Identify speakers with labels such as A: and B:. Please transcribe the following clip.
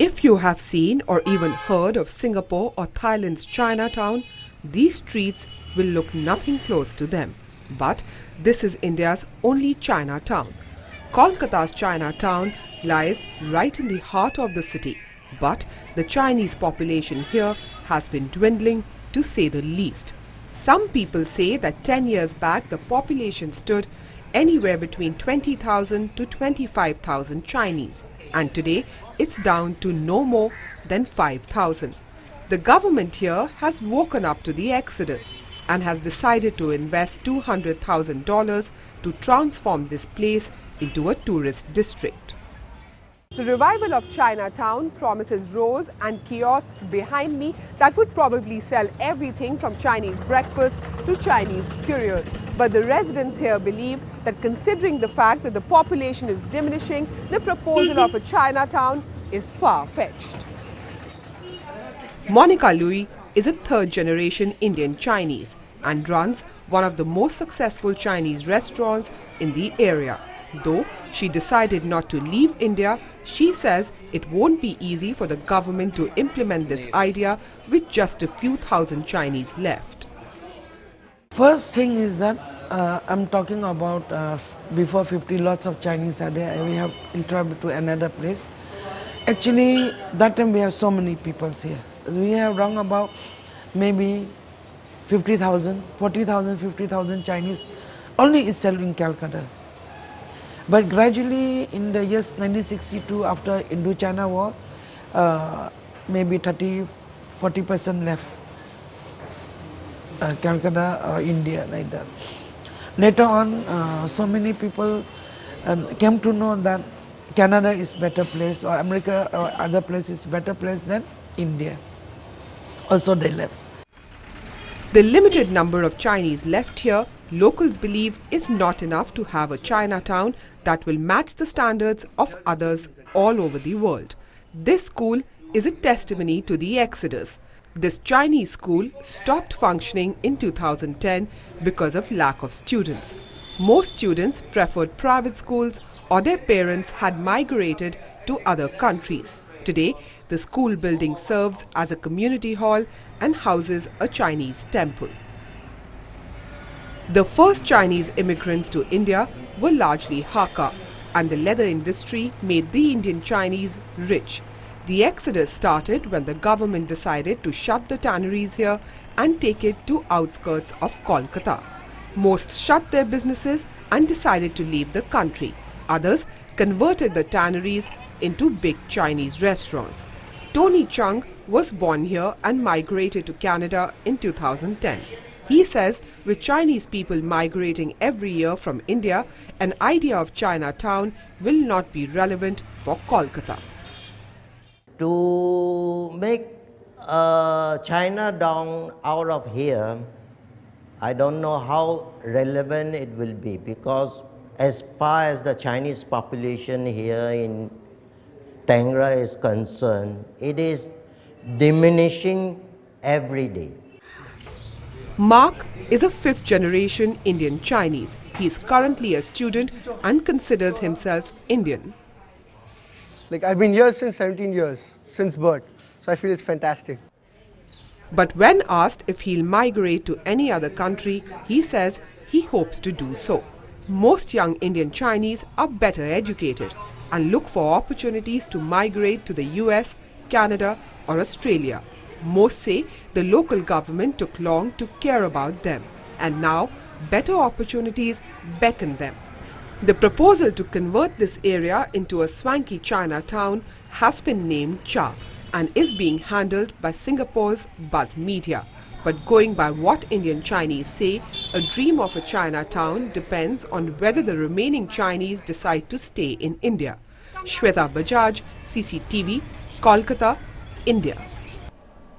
A: If you have seen or even heard of Singapore or Thailand's Chinatown, these streets will look nothing close to them. But this is India's only Chinatown. Kolkata's Chinatown lies right in the heart of the city, but the Chinese population here has been dwindling, to say the least. Some people say that 10 years back the population stood anywhere between 20,000 to 25,000 Chinese, and today it's down to no more than 5,000. The government here has woken up to the exodus and has decided to invest $200,000 to transform this place into a tourist district. The revival of Chinatown promises rows and kiosks behind me that would probably sell everything from Chinese breakfast to Chinese curios. But the residents here believe that considering the fact that the population is diminishing, the proposal of a Chinatown is far-fetched. Monica Louis is a third-generation Indian Chinese and runs one of the most successful Chinese restaurants in the area. Though she decided not to leave India, she says it won't be easy for the government to implement this idea with just a few thousand Chinese left.
B: First thing is that I'm talking about before 50 lots of Chinese are there and we have interrupted to another place. Actually that time we have so many people here. We have around about maybe 50,000, 40,000, 50,000 Chinese only itself in Calcutta. But gradually in the years 1962 after Indo-China war, maybe 30–40% left Calcutta or India, like that. Later on so many people came to know that Canada is better place or America or other places better place than India. Also they left.
A: The limited number of Chinese left here, locals believe, is not enough to have a Chinatown that will match the standards of others all over the world. This school is a testimony to the exodus. This Chinese school stopped functioning in 2010 because of lack of students. Most students preferred private schools or their parents had migrated to other countries. Today, the school building serves as a community hall and houses a Chinese temple. The first Chinese immigrants to India were largely Hakka, and the leather industry made the Indian Chinese rich. The exodus started when the government decided to shut the tanneries here and take it to outskirts of Kolkata. Most shut their businesses and decided to leave the country. Others converted the tanneries into big Chinese restaurants. Tony Chung was born here and migrated to Canada in 2010. He says with Chinese people migrating every year from India, an idea of Chinatown will not be relevant for Kolkata.
C: To make Chinatown out of here, I don't know how relevant it will be, because as far as the Chinese population here in Tangra is concerned, it is diminishing every day.
A: Mark is a fifth-generation Indian Chinese. He is currently a student and considers himself Indian.
D: I've been here since 17 years, since birth, so I feel it's fantastic.
A: But when asked if he'll migrate to any other country, he says he hopes to do so. Most young Indian Chinese are better educated and look for opportunities to migrate to the US, Canada or Australia. Most say the local government took long to care about them, and now better opportunities beckon them. The proposal to convert this area into a swanky Chinatown has been named Cha and is being handled by Singapore's Buzz Media. But going by what Indian Chinese say, a dream of a Chinatown depends on whether the remaining Chinese decide to stay in India. Shweta Bajaj, CCTV, Kolkata, India.